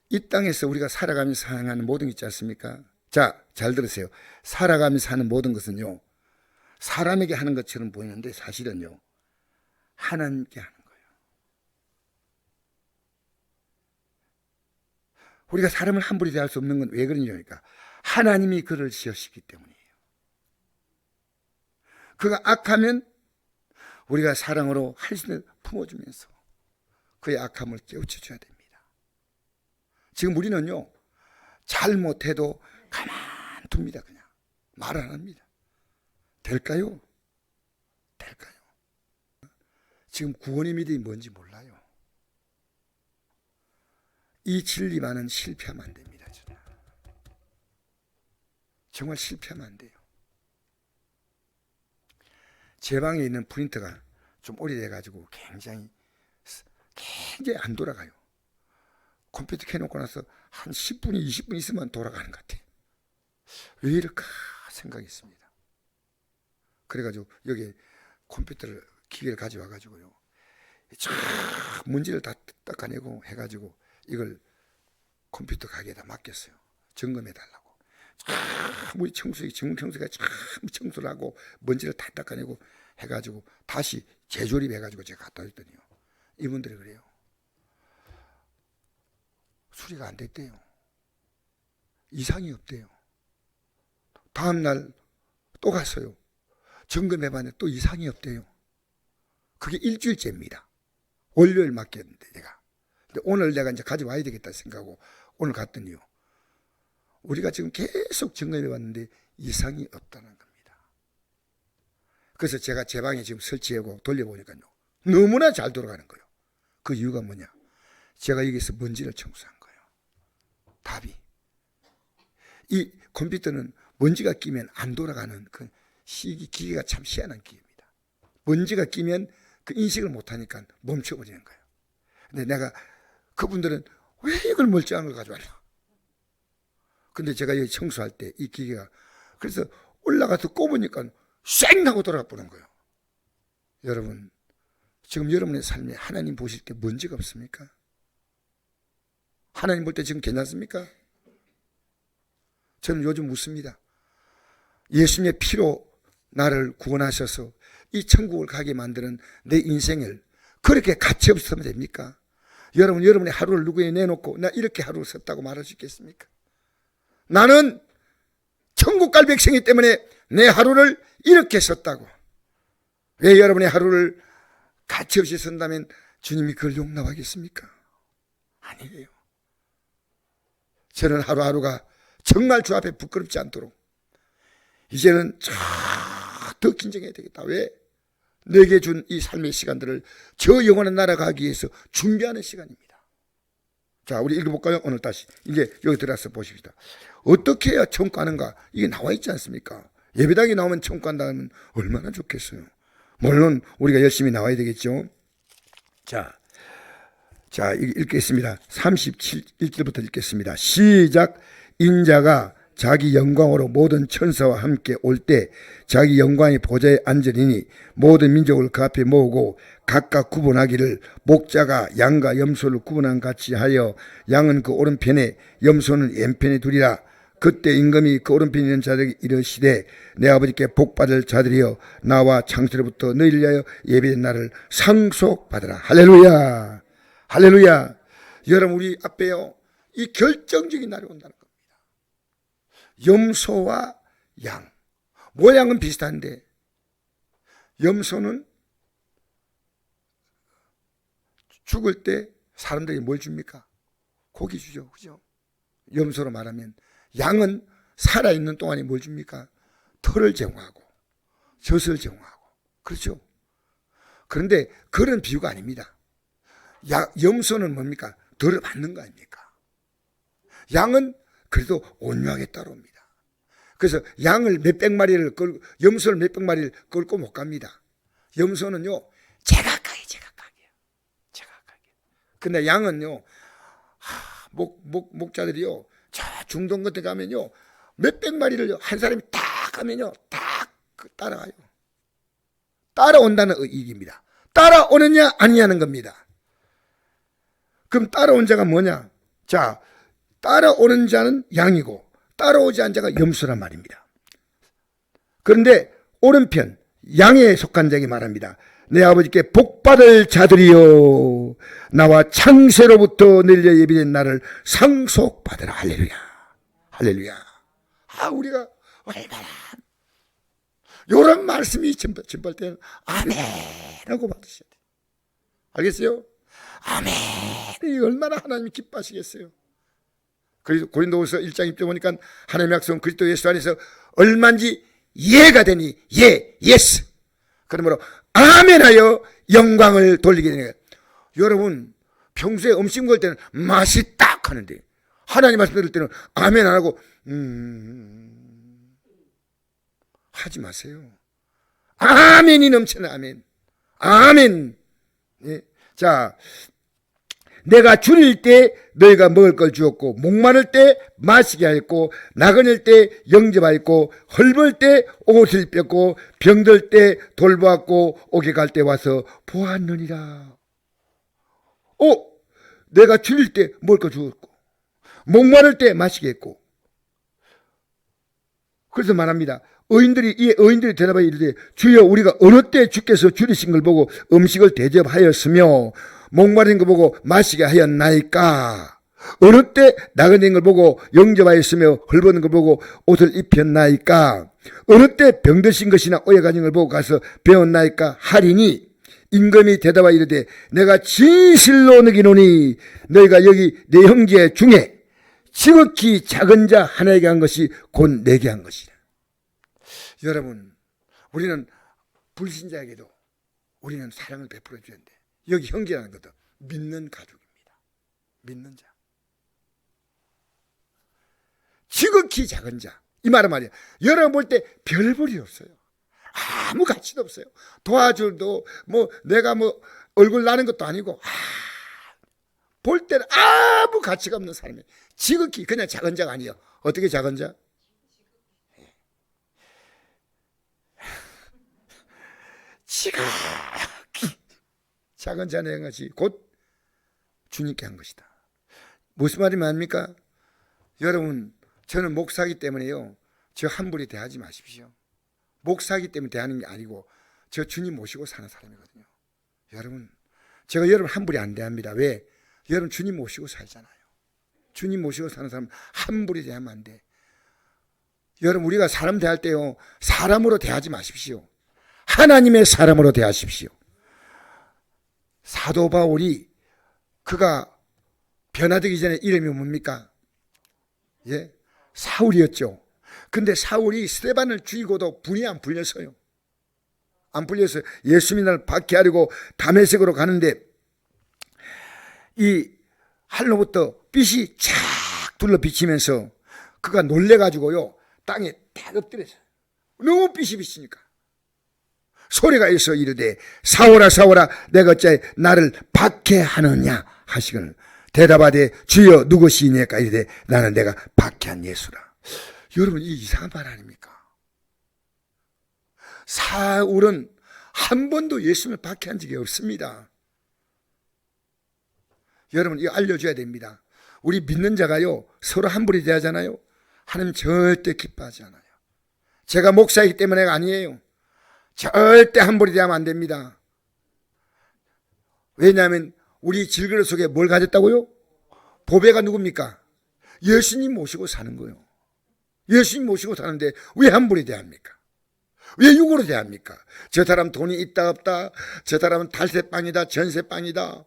이 땅에서 우리가 살아가면서 사는 모든 게 있지 않습니까? 자, 잘 들으세요. 살아가면서 하는 모든 것은요, 사람에게 하는 것처럼 보이는데 사실은요, 하나님께 하는 거예요. 우리가 사람을 함부로 대할 수 없는 건 왜 그러냐니까 하나님이 그를 지으시기 때문이에요. 그가 악하면 우리가 사랑으로 할신을 품어주면서 그의 악함을 깨우쳐줘야 됩니다. 지금 우리는요, 잘못해도 가만둡니다. 그냥 말 안 합니다. 될까요? 될까요? 지금 구원의 믿음이 뭔지 몰라요. 이 진리만은 실패하면 안 됩니다. 정말 실패하면 안 돼요. 제 방에 있는 프린터가 좀 오래돼가지고 굉장히 안 돌아가요. 컴퓨터 켜놓고 나서 한 10분, 20분 있으면 돌아가는 것 같아요. 왜 이럴까 생각했습니다. 그래가지고 여기 컴퓨터를, 기계를 가져와가지고요, 쫙 먼지를 다 닦아내고 해가지고 이걸 컴퓨터 가게에다 맡겼어요. 점검해달라고. 우리 청소기가 참 청소를 하고 먼지를 다 닦아내고 해가지고 다시 재조립해가지고 제가 갖다 줬더니요, 이분들이 그래요. 수리가 안 됐대요. 이상이 없대요. 다음날 또 갔어요. 점검해봤는데 또 이상이 없대요. 그게 일주일째입니다. 월요일 맡겼는데 내가. 근데 오늘 내가 이제 가져와야 되겠다 생각하고 오늘 갔더니요, 우리가 지금 계속 점검해봤는데 이상이 없다는 겁니다. 그래서 제가 제 방에 지금 설치하고 돌려보니까요, 너무나 잘 돌아가는 거예요. 그 이유가 뭐냐? 제가 여기서 먼지를 청소한 거예요. 답이. 이 컴퓨터는 먼지가 끼면 안 돌아가는 그 기계가 참 희한한 기계입니다. 먼지가 끼면 그 인식을 못하니까 멈춰버리는 거예요. 근데 내가, 그분들은 왜 이걸 멀쩡한 걸 가져왔냐? 근데 제가 여기 청소할 때 이 기계가, 그래서 올라가서 꼽으니까 쌩 하고 돌아가 보는 거예요. 여러분, 지금 여러분의 삶에 하나님 보실 때 먼지가 없습니까? 하나님 볼 때 지금 괜찮습니까? 저는 요즘 묻습니다. 예수님의 피로 나를 구원하셔서 이 천국을 가게 만드는 내 인생을 그렇게 가치 없으면 됩니까? 여러분, 여러분의 하루를 누구에 내놓고 나 이렇게 하루를 썼다고 말할 수 있겠습니까? 나는 천국 갈 백성이기 때문에 내 하루를 이렇게 썼다고. 왜 여러분의 하루를 가치 없이 쓴다면 주님이 그걸 용납하겠습니까? 아니에요. 저는 하루하루가 정말 주 앞에 부끄럽지 않도록 이제는 더 긴장해야 되겠다. 왜? 내게 준 이 삶의 시간들을 저 영원한 나라 가기 위해서 준비하는 시간입니다. 자, 우리 읽어볼까요? 오늘 다시 이제 여기 들어가서 보십시다. 어떻게 해야 천국 가는가? 이게 나와 있지 않습니까? 예배당에 나오면 천국 간다면 얼마나 좋겠어요. 물론 우리가 열심히 나와야 되겠죠. 자, 읽겠습니다. 37일절부터 읽겠습니다. 시작. 인자가 자기 영광으로 모든 천사와 함께 올 때 자기 영광의 보좌에 앉으리니 모든 민족을 그 앞에 모으고 각각 구분하기를 목자가 양과 염소를 구분한 같이 하여 양은 그 오른편에 염소는 왼편에 두리라. 그때 임금이 그 오른편에 있는 자들에게 이르시되 내 아버지께 복받을 자들이여 나와 창세로부터 너희를 위하여 예배된 날을 상속받으라. 할렐루야. 할렐루야. 여러분, 우리 앞에요, 이 결정적인 날이 온다는 겁니다. 염소와 양, 모양은 비슷한데 염소는 죽을 때 사람들에게 뭘 줍니까? 고기 주죠. 그죠? 염소로 말하면. 양은 살아있는 동안에 뭘 줍니까? 털을 제공하고 젖을 제공하고. 그렇죠? 그런데 그런 비유가 아닙니다. 염소는 뭡니까? 덜을 받는 거 아닙니까? 양은 그래도 온유하게 따라옵니다. 그래서 양을 몇백 마리를 끌고, 염소를 몇백 마리를 끌고 못 갑니다. 염소는요, 제각각이에요. 근데 양은요, 목자들이요, 저 중동 같은 데 가면요, 몇백 마리를 한 사람이 딱 가면요, 딱 따라가요. 따라온다는 의미입니다. 따라오느냐, 아니냐는 겁니다. 그럼 따라온 자가 뭐냐? 자, 따라오는 자는 양이고 따라오지 않은 자가 염소란 말입니다. 그런데 오른편 양에 속한 자에게 말합니다. 내 아버지께 복받을 자들이여 나와 창세로부터 늘려 예비된 나를 상속받으라. 할렐루야. 할렐루야. 우리가 얼마나 이런 말씀이 전할 때는 아멘하고 받으셔야 돼요. 알겠어요? 아멘. 이 얼마나 하나님이 기뻐하시겠어요. 그래서 고린도후서 1장 1절 보니까 하나님의 약속은 그리스도 예수 안에서 얼마인지 예가 되니 예스. 그러므로 아멘하여 영광을 돌리게 되는 거예요. 여러분 평소에 음식 먹을 때는 맛있다 하는데 하나님 말씀 들을 때는 아멘 안 하고 하지 마세요. 아멘이 넘치는 아멘. 아멘. 예. 자, 내가 줄일 때 너희가 먹을 걸 주었고 목마를 때 마시게 하였고 나그넬 때 영접하였고 헐벗을 때 옷을 뺐고 병들 때 돌보았고 옥에 갈 때 와서 보았느니라. 내가 줄일 때 먹을 걸 주었고 목마를 때 마시게 했고. 그래서 말합니다. 의인들이 대답하여 이르되 주여 우리가 어느 때 주께서 줄이신 걸 보고 음식을 대접하였으며 목마른 걸 보고 마시게 하였나이까? 어느 때 나그네인 걸 보고 영접하였으며 헐벗은 걸 보고 옷을 입혔나이까? 어느 때 병드신 것이나 오해 가진 걸 보고 가서 배웠나이까? 하리니 임금이 대답하여 이르되 내가 진실로 너기노니 너희가 여기 내 형제 중에 지극히 작은 자 하나에게 한 것이 곧 내게 한 것이라. 여러분 우리는 불신자에게도 우리는 사랑을 베풀어 줘야 돼. 여기 형제라는 것도 믿는 가족입니다. 믿는 자. 지극히 작은 자. 이 말은 말이야. 여러분 볼 때 별 볼이 없어요. 아무 가치도 없어요. 도와줄도 내가 얼굴 나는 것도 아니고 볼 때는 아무 가치가 없는 사람이에요. 지극히 그냥 작은 자가 아니에요. 어떻게 작은 자? 지극히 작은 자의 한 것이 곧 주님께 한 것이다. 무슨 말이 많습니까? 여러분 저는 목사이기 때문에요. 저 함부로 대하지 마십시오. 목사이기 때문에 대하는 게 아니고 저 주님 모시고 사는 사람이거든요. 여러분 제가 여러분 함부로 안 대합니다. 왜? 여러분 주님 모시고 살잖아요. 주님 모시고 사는 사람 함부로 대하면 안 돼. 여러분 우리가 사람 대할 때요 사람으로 대하지 마십시오. 하나님의 사람으로 대하십시오. 사도 바울이 그가 변화되기 전에 이름이 뭡니까? 예, 사울이었죠. 근데 사울이 스데반을 죽이고도 분이 안 풀렸어요. 안 풀려서 예수 믿는 박해하려고 다메섹으로 가는데 이 할로부터 빛이 쫙 둘러 비치면서 그가 놀래가지고요 땅에 딱 엎드렸어요. 너무 빛이 비치니까 소리가 있어 이르되 사울아 사울아 내가 어찌 나를 박해하느냐 하시거늘 대답하되 주여 누구시니까 이르되 나는 내가 박해한 예수라. 여러분 이 이상한 말 아닙니까? 사울은 한 번도 예수님을 박해한 적이 없습니다. 여러분 이거 알려줘야 됩니다. 우리 믿는 자가요 서로 함부로 대하잖아요. 하나님 절대 기뻐하지 않아요. 제가 목사이기 때문에가 아니에요. 절대 함부로 대하면 안 됩니다. 왜냐하면 우리 질그릇 속에 뭘 가졌다고요? 보배가 누굽니까? 예수님 모시고 사는 거예요. 예수님 모시고 사는데 왜 함부로 대합니까? 왜 육으로 대합니까? 저 사람 돈이 있다 없다, 저 사람은 달새빵이다 전새빵이다,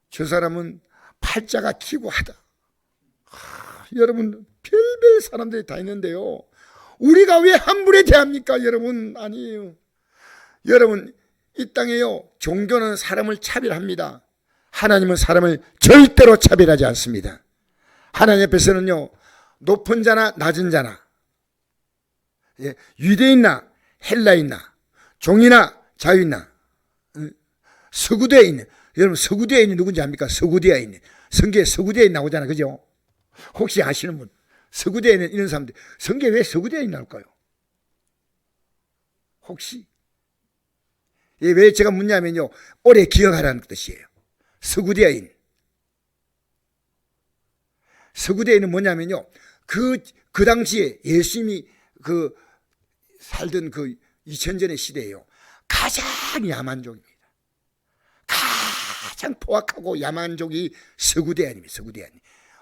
저 사람은 팔자가 기구하다. 여러분 별별 사람들이 다 있는데요 우리가 왜 함부로 대합니까? 여러분 아니에요. 여러분 이 땅에요 종교는 사람을 차별합니다. 하나님은 사람을 절대로 차별하지 않습니다. 하나님 앞에서는요 높은 자나 낮은 자나 유대인나 헬라인나 종이나 자유인나 서구대에 있는, 여러분 서구대에 있는 누군지 압니까? 서구대에 있는 성경에 서구대에 나오잖아, 그죠? 혹시 아시는 분 서구대에 있는 이런 사람들 성경에 왜 서구대에 나올까요? 혹시 왜 제가 묻냐면요 오래 기억하라는 뜻이에요. 서구대인 서구대에는 뭐냐면요, 그 당시에 예수님이 살던 2000년의 시대예요. 가장 야만족입니다. 가장 포악하고 야만족이 서구대안입니다. 서구대안.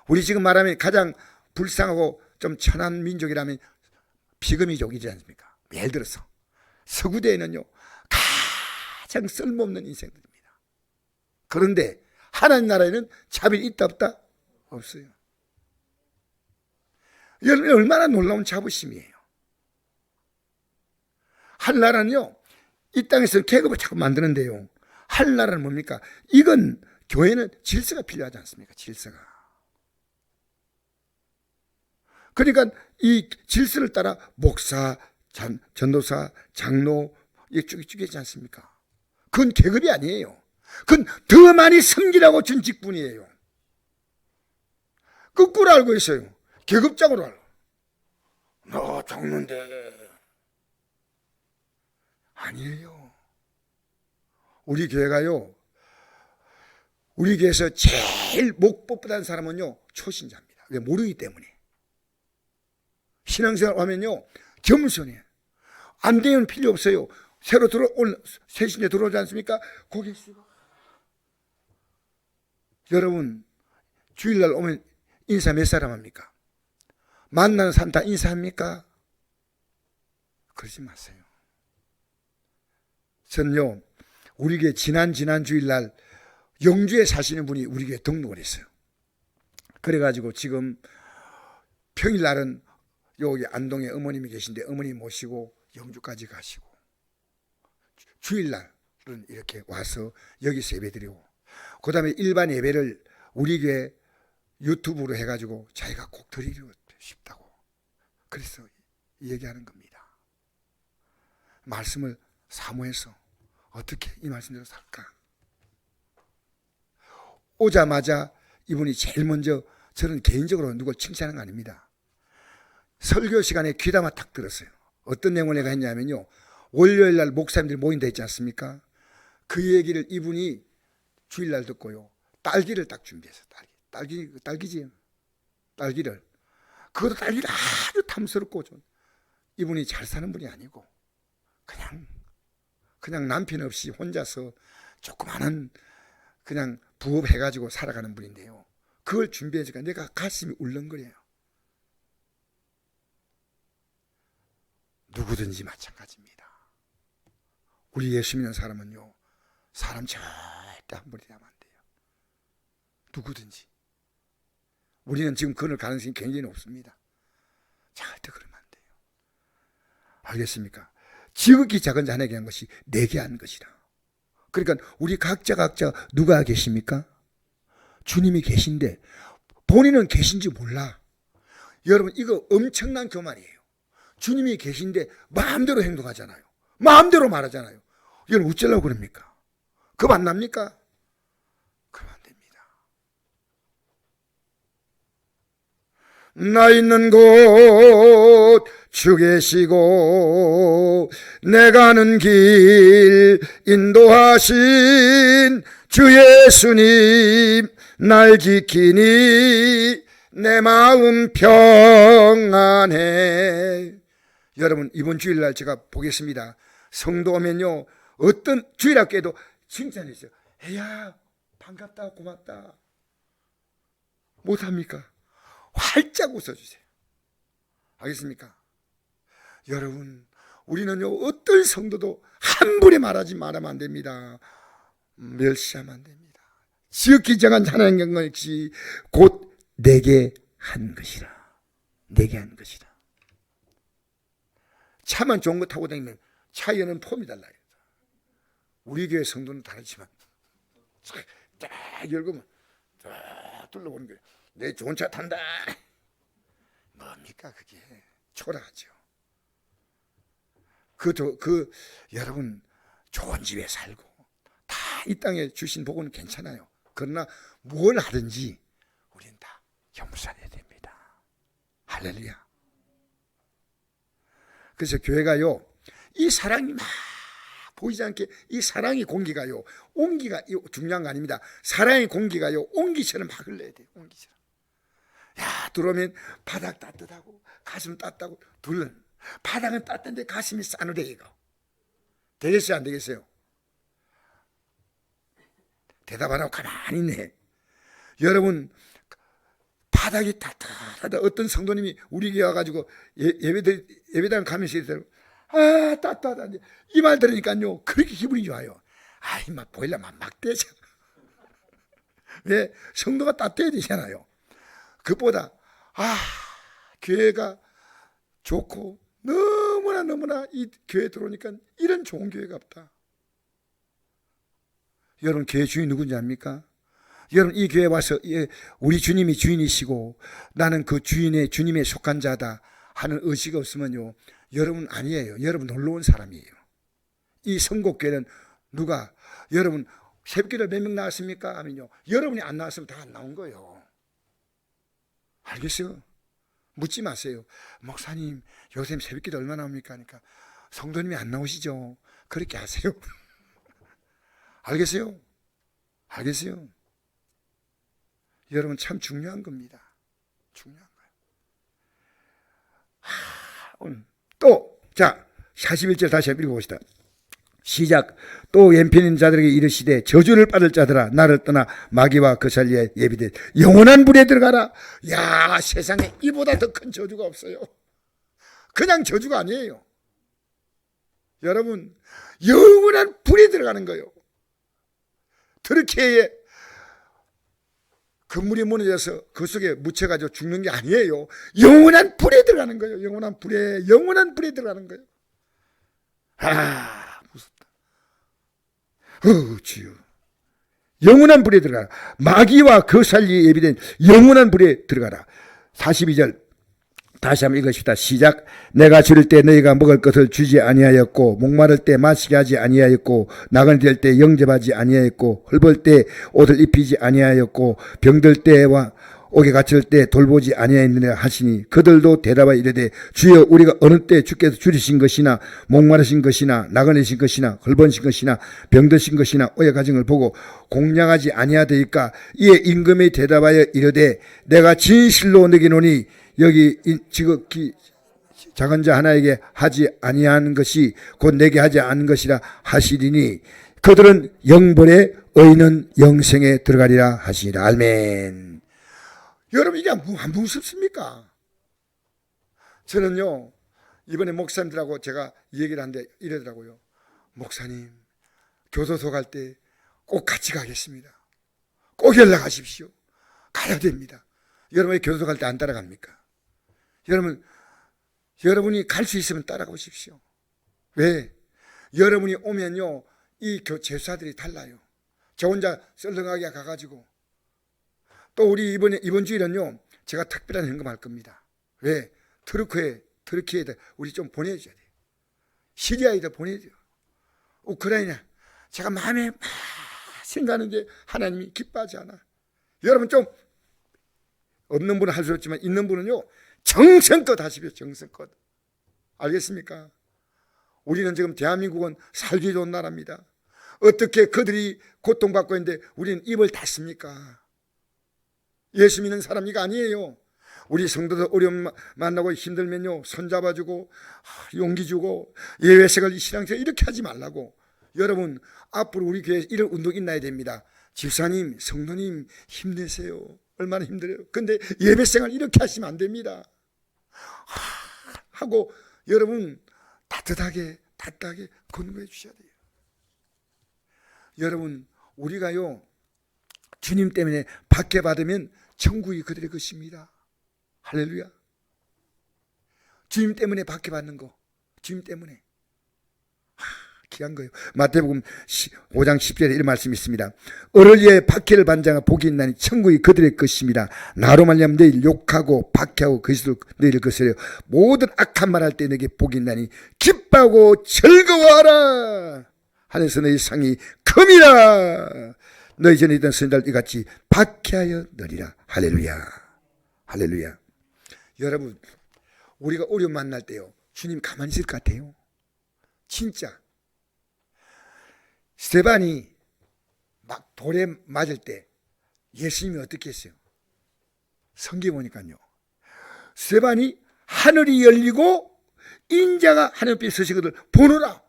우리 지금 말하면 가장 불쌍하고 좀 천한 민족이라면 피그미족이지 않습니까? 예를 들어서 서구대에는요, 가장 쓸모없는 인생들입니다. 그런데 하나님 나라에는 자비가 있다 없다? 없어요. 여러분, 얼마나 놀라운 자부심이에요. 하늘나라는요, 이 땅에서 계급을 자꾸 만드는데요, 하늘나라는 뭡니까? 이건 교회는 질서가 필요하지 않습니까? 질서가. 그러니까 이 질서를 따라 목사, 전도사, 장로 쭉 있지 않습니까? 그건 계급이 아니에요. 그건 더 많이 섬기라고 준 직분이에요. 거꾸로 알고 있어요. 계급적으로 알고. 너 적는데. 아니에요. 우리 교회가요, 우리 교회에서 제일 목법보다는 사람은요, 초신자입니다. 왜? 모르기 때문에. 신앙생활 하면요, 겸손해요. 안 되면 필요 없어요. 새로 오늘 새신에 들어오지 않습니까? 고개 숙이고. 여러분, 주일날 오면 인사 몇 사람 합니까? 만나는 사람 다 인사합니까? 그러지 마세요. 저는요, 우리 교회 지난 주일날 영주에 사시는 분이 우리 교회에 등록을 했어요. 그래가지고 지금 평일날은 여기 안동에 어머님이 계신데 어머님 모시고 영주까지 가시고, 주일날은 이렇게 와서 여기서 예배 드리고, 그 다음에 일반 예배를 우리 교회 유튜브로 해가지고 자기가 꼭 드리고 싶다고, 그래서 얘기하는 겁니다. 말씀을 사모해서 어떻게 이 말씀대로 살까? 오자마자 이분이 제일 먼저, 저는 개인적으로 누굴 칭찬하는 거 아닙니다, 설교 시간에 귀담아 탁 들었어요. 어떤 내용을 내가 했냐면요, 월요일날 목사님들이 모인다 했지 않습니까? 그 얘기를 이분이 주일날 듣고요, 딸기를 딱 준비해서, 딸기지, 딸기를, 그것도 딸기가 아주 탐스럽고, 좀 이분이 잘 사는 분이 아니고 그냥 남편 없이 혼자서 조그마한 그냥 부업 해가지고 살아가는 분인데요, 그걸 준비해주니까 내가 가슴이 울렁거려요. 누구든지 마찬가지입니다. 우리 예수 믿는 사람은요, 사람 절대 함부로 대하면 안 돼요. 누구든지. 우리는 지금 그럴 가능성이 굉장히 높습니다. 절대 그러면 안 돼요. 알겠습니까? 지극히 작은 자에게 한 것이 내게 한 것이라. 그러니까 우리 각자 누가 계십니까? 주님이 계신데 본인은 계신지 몰라. 여러분, 이거 엄청난 교만이에요. 주님이 계신데 마음대로 행동하잖아요. 마음대로 말하잖아요. 여러분, 어쩌려고 그럽니까? 겁 안 납니까? 그러면 안 됩니다. 나 있는 곳 주 계시고 내 가는 길 인도하신 주 예수님 날 지키니 내 마음 평안해. 여러분, 이번 주일날 제가 보겠습니다. 성도 오면요, 어떤 주일학교에도 칭찬했어요. 야, 반갑다, 고맙다. 못합니까? 활짝 웃어주세요. 알겠습니까? 여러분, 우리는요, 어떤 성도도 함부로 말하면 안 됩니다. 멸시하면 안 됩니다. 지극히 정한 하나님의 것이 곧 내게 한 것이라. 내게 한 것이라. 차만 좋은 거 타고 다니면 차에는 폼이 달라요. 우리 교회 성도는 다르지만 딱 열고면 쫙 둘러보는 거예요. 내 좋은 차 탄다. 뭡니까 그게? 초라하죠. 여러분, 좋은 집에 살고 다 이 땅에 주신 복은 괜찮아요. 그러나 뭘 하든지 우린 다 겸손해야 됩니다. 할렐루야. 그래서 교회가요, 이 사랑이 막 보이지 않게, 이 사랑의 공기가요, 온기가 중요한 거 아닙니다. 사랑의 공기가요, 온기처럼 막 흘러야 돼요. 온기처럼. 야, 들어오면 바닥 따뜻하고 가슴 따뜻하고 둘은 바닥은 따뜻한데 가슴이 싸늘해. 이거 되겠어요 안 되겠어요? 대답 안 하고 가만히 있네. 여러분, 바닥이 따뜻하다. 어떤 성도님이 우리 교회 와가지고 예배당 가면서 이러더라고. 아, 따뜻하다. 이 말 들으니까요 그렇게 기분이 좋아요. 아, 이마 보일러만 막 떼죠. 왜? 성도가 따뜻해야 되잖아요. 그것보다 교회가 좋고 너무나 이 교회 들어오니까 이런 좋은 교회가 없다. 여러분, 교회 주인 누군지 압니까? 여러분, 이 교회 와서 우리 주님이 주인이시고 나는 그 주님의 속한 자다 하는 의식이 없으면요 여러분 아니에요. 여러분 놀러 온 사람이에요. 이 선곡교회는 누가, 여러분 새벽기도 몇 명 나왔습니까? 하면요 여러분이 안 나왔으면 다 안 나온 거예요. 알겠어요? 묻지 마세요. 목사님 요새 새벽기도 얼마나 옵니까? 하니까 성도님이 안 나오시죠? 그렇게 하세요. 알겠어요? 알겠어요? 여러분 참 중요한 겁니다. 중요한 거예요. 오늘 또, 자, 41절 다시 한번 읽어봅시다. 시작. 또 옌편인 자들에게 이르시되 저주를 받을 자들아 나를 떠나 마귀와 그 살리에 예비된 영원한 불에 들어가라. 야, 세상에 이보다 더 큰 저주가 없어요. 그냥 저주가 아니에요. 여러분, 영원한 불에 들어가는 거예요. 터키에 건물이 무너져서 그 속에 묻혀가지고 죽는 게 아니에요. 영원한 불에 들어가는 거예요. 영원한 불에 들어가는 거예요. 아, 무섭다. 주여. 영원한 불에 들어가라. 마귀와 그 살리에 예비된 영원한 불에 들어가라. 42절 다시 한번 읽으십시다. 시작. 내가 줄일 때 너희가 먹을 것을 주지 아니하였고 목마를 때 마시게 하지 아니하였고 나그네 될 때 영접하지 아니하였고 헐벗을 때 옷을 입히지 아니하였고 병들 때와 옥에 갇힐 때 돌보지 아니하였느냐 하시니 그들도 대답하여 이르되 주여 우리가 어느 때 주께서 줄이신 것이나 목마르신 것이나 나그네신 것이나 헐벗으신 것이나 병드신 것이나 옥에 갇힌 걸 보고 공양하지 아니하되이까. 이에 임금이 대답하여 이르되 내가 진실로 너희노니 여기 지극히 작은 자 하나에게 하지 아니하는 것이 곧 내게 하지 않은 것이라 하시리니 그들은 영벌에 의인은 영생에 들어가리라 하시니라. 아멘. 여러분, 이게 안 무섭습니까? 저는요 이번에 목사님들하고 제가 얘기를 하는데 이러더라고요. 목사님 교도소 갈 때 꼭 같이 가겠습니다. 꼭 연락하십시오. 가야 됩니다. 여러분이 교도소 갈 때 안 따라갑니까? 여러분이 갈 수 있으면 따라가십시오. 왜? 여러분이 오면요 이 제수사들이 달라요. 저 혼자 썰렁하게 가가지고 또 우리 이번 주일은요 제가 특별한 헌금할 겁니다. 왜? 터키에다 우리 좀 보내줘야 돼요. 시리아에다 보내줘요. 우크라이나 제가 마음에 막 생각하는데 하나님이 기뻐하지 않아. 여러분 좀 없는 분은 할 수 없지만 있는 분은요 정성껏 하십시오. 정성껏. 알겠습니까? 우리는 지금 대한민국은 살기 좋은 나라입니다. 어떻게 그들이 고통받고 있는데 우리는 입을 닫습니까? 예수 믿는 사람이가 아니에요. 우리 성도들 어려움 만나고 힘들면요 손잡아주고 용기 주고 예외색을 신앙생활 이렇게 하지 말라고. 여러분 앞으로 우리 교회에 이런 운동이 있나야 됩니다. 집사님 성도님 힘내세요. 얼마나 힘들어요. 근데 예배생활 이렇게 하시면 안 됩니다. 하고 여러분 따뜻하게 권고해 주셔야 돼요. 여러분 우리가요 주님 때문에 받게 받으면 천국이 그들의 것입니다. 할렐루야. 주님 때문에 받게 받는 거, 주님 때문에 귀한 거예요. 마태복음 5장 10절에 이런 말씀이 있습니다. 어를 위해 박해를 반장하 복이 있나니 천국이 그들의 것입니다. 나로 말미암아 너희를 욕하고 박해하고 거짓으로 너희를 거스려 모든 악한 말할 때 너에게 복이 있나니 기뻐하고 즐거워하라. 하늘에서 너희 상이 큼이라. 너희 전에 있던 선지자들 이같이 박해하여 너리라. 할렐루야. 할렐루야. 여러분 우리가 어려움 만날 때요 주님 가만히 있을 것 같아요? 진짜 스데반이 막 돌에 맞을 때 예수님이 어떻게 했어요? 성경에 보니까요, 스데반이 하늘이 열리고 인자가 하늘 앞에 서시거든 보노라.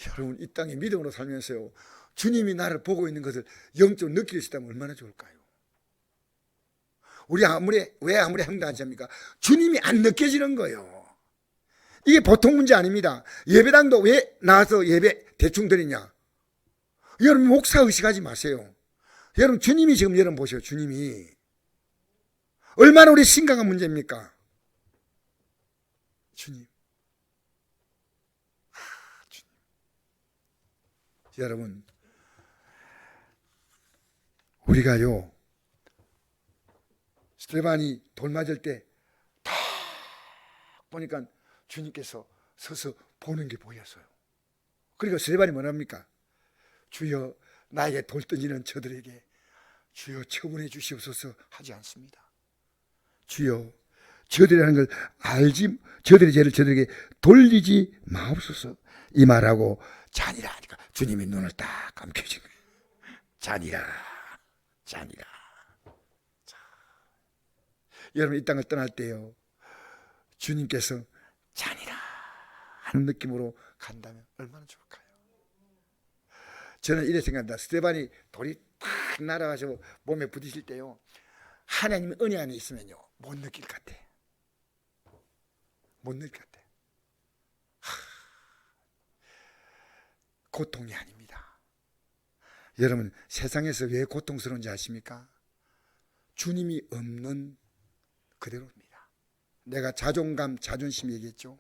여러분, 이 땅에 믿음으로 살면서요, 주님이 나를 보고 있는 것을 영적으로 느낄 수 있다면 얼마나 좋을까요? 우리 왜 아무리 행동하지 합니까? 주님이 안 느껴지는 거예요. 이게 보통 문제 아닙니다. 예배당도 왜 나와서 예배 대충 드리냐? 여러분, 목사 의식하지 마세요. 여러분, 주님이 지금 여러분 보세요. 주님이 얼마나 우리 심각한 문제입니까? 주님. 주님. 여러분, 우리가요, 스데반이 돌 맞을 때 딱 보니까 주님께서 서서 보는 게 보였어요. 그리고 스데반이 뭐랍니까? 주여, 나에게 돌 던지는 저들에게 주여 처분해 주시옵소서 하지 않습니다. 주여, 저들이라는 걸 알지, 저들의 죄를 저들에게 돌리지 마옵소서, 이 말하고 잔이라 하니까 주님이 눈을 딱 감겨준 거예요. 잔이라, 잔이라. 자, 여러분, 이 땅을 떠날 때요, 주님께서 잔이라 하는 느낌으로 간다면 얼마나 좋을까요? 저는 이래 생각합니다. 스데반이 돌이 탁 날아가서 몸에 부딪힐 때요, 하나님의 은혜 안에 있으면요, 못 느낄 것 같아. 못 느낄 것 같아. 고통이 아닙니다. 여러분, 세상에서 왜 고통스러운지 아십니까? 주님이 없는 그대로입니다. 내가 자존감, 자존심 얘기했죠.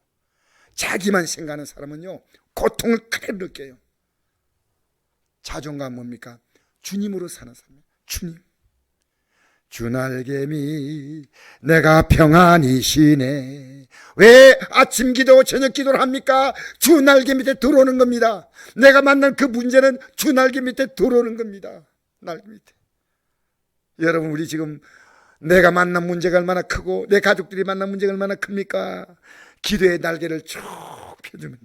자기만 생각하는 사람은요, 고통을 그대로 느껴요. 자존감 뭡니까? 주님으로 사는 사람이에요. 주님. 주 날개미 내가 평안이시네. 왜 아침 기도 저녁 기도를 합니까? 주 날개 밑에 들어오는 겁니다. 내가 만난 그 문제는 주 날개 밑에 들어오는 겁니다. 날개 밑에. 여러분, 우리 지금 내가 만난 문제가 얼마나 크고 내 가족들이 만난 문제가 얼마나 큽니까? 기도의 날개를 쭉 펴주면.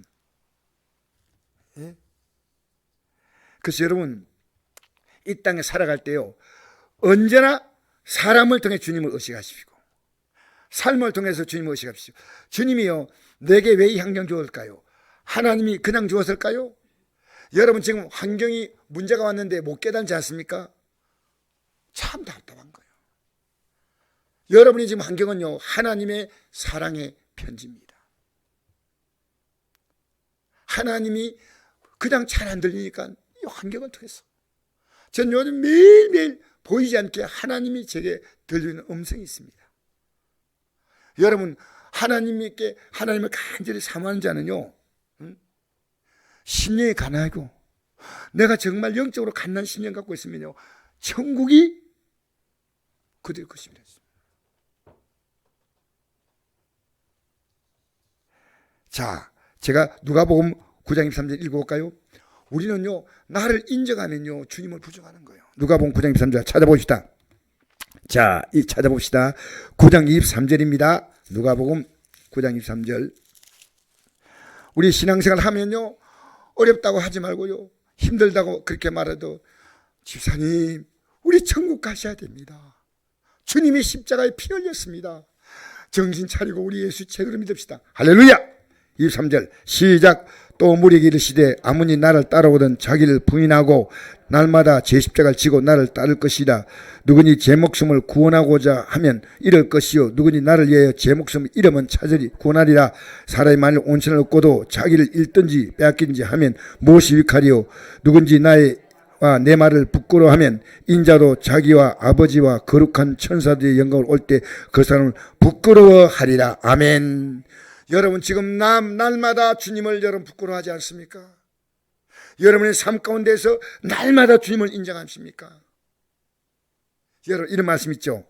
예? 그래서 여러분, 이 땅에 살아갈 때요, 언제나 사람을 통해 주님을 의식하시고 삶을 통해서 주님을 의식하십시오. 주님이요, 내게 왜 이 환경 주었을까요? 하나님이 그냥 주었을까요? 여러분, 지금 환경이 문제가 왔는데 못 깨닫지 않습니까? 참 답답한 거예요. 여러분이 지금 환경은요, 하나님의 사랑의 편지입니다. 하나님이 그냥 잘 안 들리니까 이 환경을 통해서 전 요즘 매일매일 보이지 않게 하나님이 제게 들리는 음성이 있습니다. 여러분, 하나님께 하나님을 간절히 사모하는 자는요, 심령이 가난하고 내가 정말 영적으로 갓난 심령 갖고 있으면요, 천국이 그들 것입니다. 자, 제가 누가복음 9장 23절 읽어볼까요? 우리는요, 나를 인정하면요, 주님을 부정하는 거예요. 누가복음 9장 23절 찾아봅시다. 자, 찾아봅시다. 9장 23절입니다. 누가복음 9장 23절. 우리 신앙생활 하면요, 어렵다고 하지 말고요, 힘들다고 그렇게 말해도, 집사님, 우리 천국 가셔야 됩니다. 주님이 십자가에 피 흘렸습니다. 정신 차리고 우리 예수 제대로 믿읍시다. 할렐루야! 23절 시작. 또 무리에게 이르시되 아무니 나를 따라오든 자기를 부인하고 날마다 제 십자가를 지고 나를 따를 것이다. 누구니 제 목숨을 구원하고자 하면 잃을 것이요 누구니 나를 위하여 제 목숨을 잃으면 찾으리 구원하리라. 사람이 만일 온천을 얻고도 자기를 잃든지 빼앗긴지 하면 무엇이 유익하리요? 누군지 나와 내 말을 부끄러워하면 인자도 자기와 아버지와 거룩한 천사들의 영광을 올 때 그 사람을 부끄러워하리라. 아멘. 여러분, 지금 날마다 주님을 여러분 부끄러워하지 않습니까? 여러분의 삶 가운데서 날마다 주님을 인정하십니까? 여러분, 이런 말씀 있죠.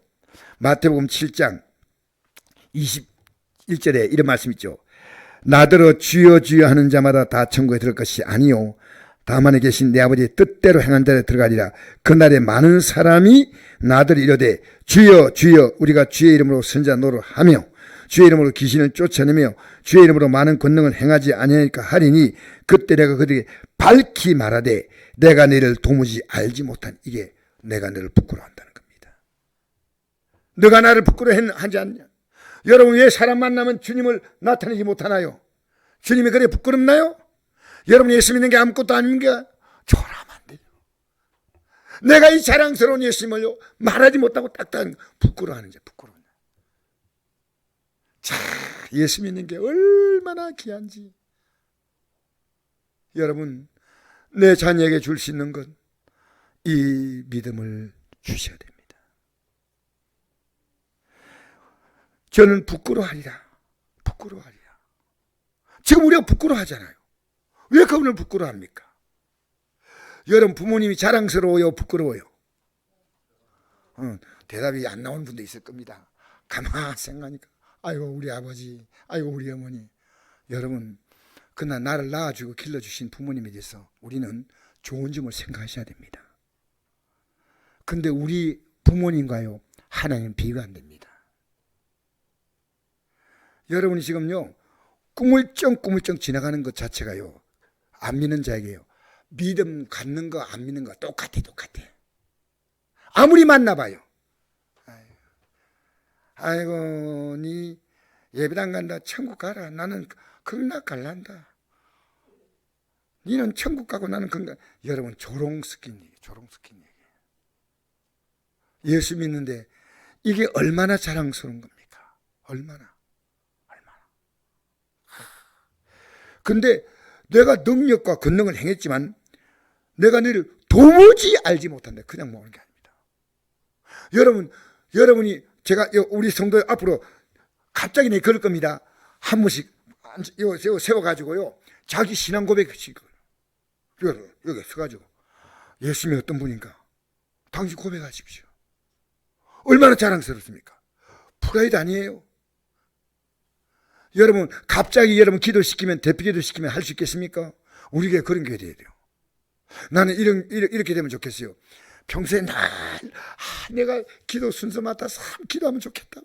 마태복음 7장 21절에 이런 말씀 있죠. 나더러 주여 주여 하는 자마다 다 천국에 들어갈 것이 아니요 다만에 계신 내 아버지의 뜻대로 행한 자에 들어가리라. 그날에 많은 사람이 나더러 이르되 주여 주여 우리가 주의 이름으로 선자 노릇하며 주의 이름으로 귀신을 쫓아내며 주의 이름으로 많은 권능을 행하지 아니하니까 하리니 그때 내가 그들에게 밝히 말하되 내가 너를 도무지 알지 못한. 이게 내가 너를 부끄러워한다는 겁니다. 너가 나를 부끄러워하지 않냐? 여러분, 왜 사람 만나면 주님을 나타내지 못하나요? 주님이 그래 부끄럽나요? 여러분, 예수 믿는 게 아무것도 아닙니까? 초라하면 안 돼요. 내가 이 자랑스러운 예수님을요 말하지 못하고 딱딱 부끄러워하는지, 부끄러워요. 자, 예수 믿는 게 얼마나 귀한지. 여러분, 내 자녀에게 줄 수 있는 건 이 믿음을 주셔야 됩니다. 저는 부끄러워하리라. 부끄러워하리라. 지금 우리가 부끄러워하잖아요. 왜 그분을 부끄러워합니까? 여러분, 부모님이 자랑스러워요, 부끄러워요? 대답이 안 나오는 분도 있을 겁니다. 가만히 생각하니까 아이고 우리 아버지, 아이고 우리 어머니. 여러분, 그러나 나를 낳아주고 길러주신 부모님에 대해서 우리는 좋은 점을 생각하셔야 됩니다. 근데 우리 부모님과요 하나님은 비교가 안 됩니다. 여러분이 지금요 꾸물쩍 지나가는 것 자체가요 안 믿는 자에게요 믿음 갖는 거 안 믿는 거 똑같아. 아무리 만나봐요. 아이고 니 예배당 간다, 천국 가라. 나는 극락 갈란다. 니는 천국 가고 나는 극락. 여러분, 조롱스킨 얘기. 예수 믿는데 이게 얼마나 자랑스러운 겁니까? 얼마나. 근데 내가 능력과 권능을 행했지만 내가 너를 도무지 알지 못한다. 그냥 먹는 게 아닙니다. 여러분이 제가 우리 성도 앞으로 갑자기 내 그럴 겁니다. 한 번씩 세워가지고요 자기 신앙 고백하실 거예요. 여기 서가지고 예수님이 어떤 분인가 당신 고백하십시오. 얼마나 자랑스럽습니까? 프라이드 아니에요? 여러분, 갑자기 여러분 기도시키면, 대피 기도시키면 할 수 있겠습니까? 우리 교회 그런 교회 돼야 돼요. 나는 이렇게 되면 좋겠어요. 평소에 내가 기도 순서 맡아서 기도하면 좋겠다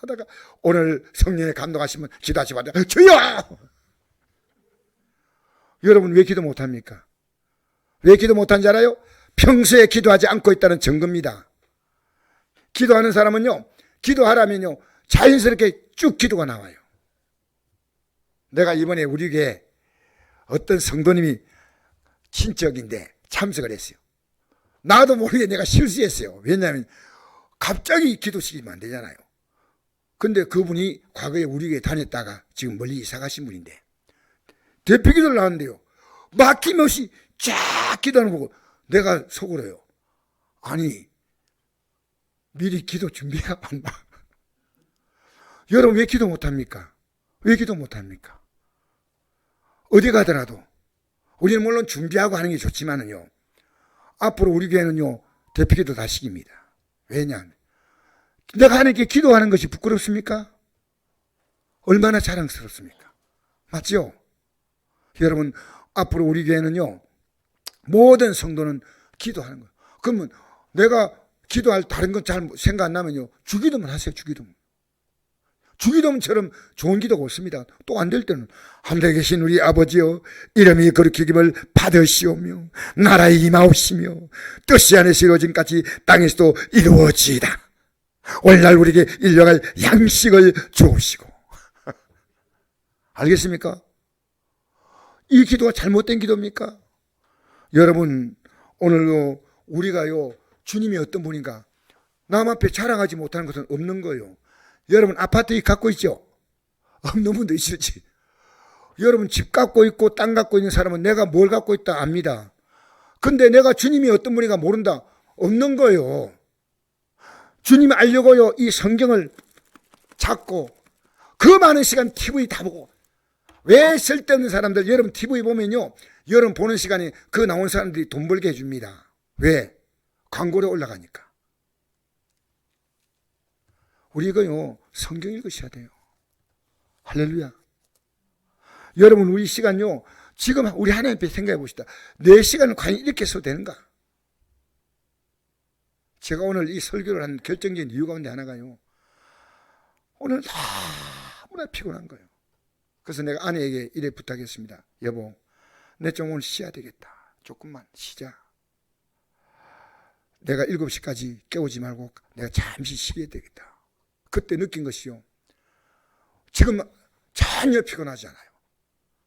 하다가 오늘 성령의 감동하시면 기도하시 받아 주여! 여러분, 왜 기도 못합니까? 왜 기도 못한지 알아요? 평소에 기도하지 않고 있다는 증거입니다. 기도하는 사람은요 기도하라면요 자연스럽게 쭉 기도가 나와요. 내가 이번에 우리 교회에 어떤 성도님이 친척인데 참석을 했어요. 나도 모르게 내가 실수했어요. 왜냐하면 갑자기 기도시키면 안 되잖아요. 근데 그분이 과거에 우리 교회에 다녔다가 지금 멀리 이사 가신 분인데 대표 기도를 하는데요 막힘없이 쫙 기도하는 거 보고 내가 속으로요 아니 미리 기도 준비해야 한다. 여러분, 왜 기도 못합니까? 왜 기도 못합니까? 어디 가더라도 우리는 물론 준비하고 하는 게 좋지만은요 앞으로 우리 교회는요 대표 기도 다 시킵니다. 왜냐하면 내가 하나님께 기도하는 것이 부끄럽습니까? 얼마나 자랑스럽습니까? 맞죠? 여러분, 앞으로 우리 교회는요 모든 성도는 기도하는 거예요. 그러면 내가 기도할 다른 건 잘 생각 안 나면요 주기도만 하세요. 주기도문처럼 좋은 기도가 없습니다. 또 안 될 때는 하늘에 계신 우리 아버지여 이름이 거룩히김을 받으시오며 나라의 임하옵시며 뜻이 안에서 이루어진까지 땅에서도 이루어지이다. 오늘날 우리에게 일용할 양식을 주옵시고. 알겠습니까? 이 기도가 잘못된 기도입니까? 여러분, 오늘도 우리가요 주님이 어떤 분인가 남 앞에 자랑하지 못하는 것은 없는 거예요. 여러분, 아파트 갖고 있죠? 없는 분도 있을지. 여러분, 집 갖고 있고 땅 갖고 있는 사람은 내가 뭘 갖고 있다 압니다. 근데 내가 주님이 어떤 분인가 모른다? 없는 거예요. 주님이 알려고요 이 성경을 찾고 그 많은 시간 TV 다 보고. 왜 쓸데없는 사람들, 여러분 TV 보면요 여러분 보는 시간에 그 나온 사람들이 돈 벌게 해줍니다. 왜? 광고로 올라가니까. 우리 이거요 성경 읽으셔야 돼요. 할렐루야. 여러분, 우리 시간요 지금 우리 하나님 앞에 생각해 봅시다. 내 시간을 과연 이렇게 써도 되는가? 제가 오늘 이 설교를 한 결정적인 이유 가운데 하나가요 오늘 너무나 피곤한 거예요. 그래서 내가 아내에게 이래 부탁했습니다. 여보, 내 좀 오늘 쉬어야 되겠다. 조금만 쉬자. 내가 7시까지 깨우지 말고 내가 잠시 쉬어야 되겠다. 그때 느낀 것이요. 지금 전혀 피곤하지 않아요.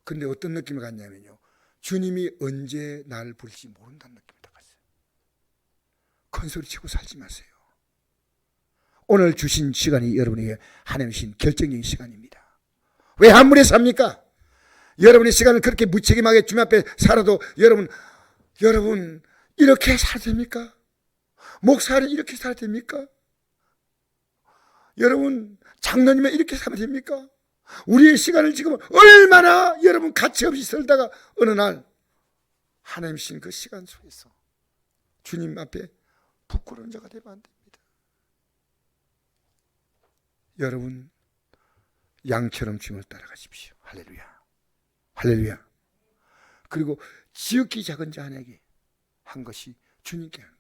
근데 어떤 느낌을 갖냐면요. 주님이 언제 날 부를지 모른다는 느낌이 딱 갔어요. 큰 소리 치고 살지 마세요. 오늘 주신 시간이 여러분에게 하나님 주신 결정적인 시간입니다. 왜 한물에 삽니까? 여러분의 시간을 그렇게 무책임하게 주님 앞에 살아도 여러분 이렇게 살아야 됩니까? 목사는 이렇게 살아야 됩니까? 여러분 장로님은 이렇게 살아야 됩니까? 우리의 시간을 지금 얼마나 여러분 가치없이 살다가 어느 날 하나님 신 그 시간 속에서 주님 앞에 부끄러운 자가 되면 안 됩니다. 여러분 양처럼 주님을 따라가십시오. 할렐루야. 할렐루야. 그리고 지극히 작은 자 하나에게 한 것이 주님께 하는